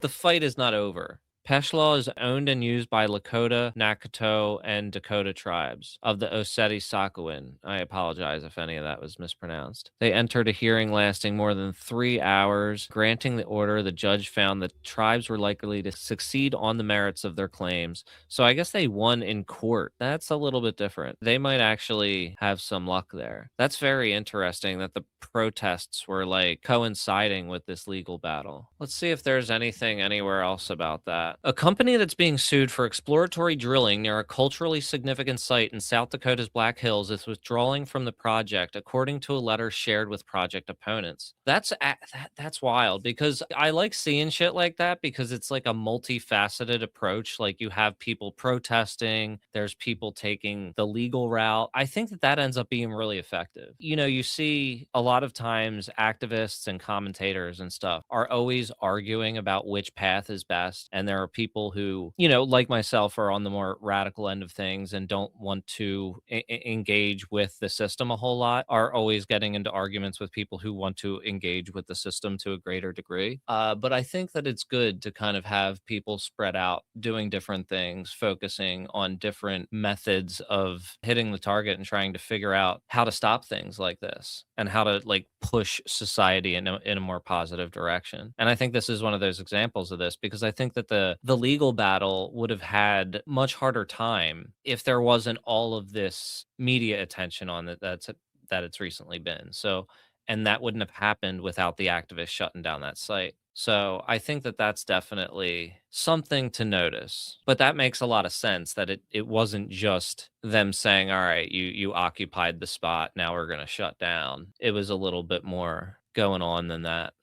The fight is not over. Peshklaw is owned and used by Lakota, Nakota, and Dakota tribes of the Oseti Sakowin. I apologize if any of that was mispronounced. They entered a hearing lasting more than 3 hours. Granting the order, the judge found the tribes were likely to succeed on the merits of their claims. So I guess they won in court. That's a little bit different. They might actually have some luck there. That's very interesting that the protests were like coinciding with this legal battle. Let's see if there's anything anywhere else about that. A company that's being sued for exploratory drilling near a culturally significant site in South Dakota's Black Hills is withdrawing from the project, according to a letter shared with project opponents. That's wild because I like seeing shit like that because it's like a multifaceted approach. Like you have people protesting, there's people taking the legal route. I think that that ends up being really effective. You know, you see a lot of times activists and commentators and stuff are always arguing about which path is best. And there are people who, you know, like myself, are on the more radical end of things and don't want to engage with the system a whole lot, are always getting into arguments with people who want to engage with the system to a greater degree. But I think that it's good to kind of have people spread out doing different things, focusing on different methods of hitting the target and trying to figure out how to stop things like this and how to like push society in a more positive direction. And I think this is one of those examples of this because I think that the legal battle would have had much harder time if there wasn't all of this media attention on it that it's recently been. So and that wouldn't have happened without the activists shutting down that site. So I think that that's definitely something to notice. But that makes a lot of sense that it wasn't just them saying, "All right, you occupied the spot, now we're going to shut down." It was a little bit more going on than that.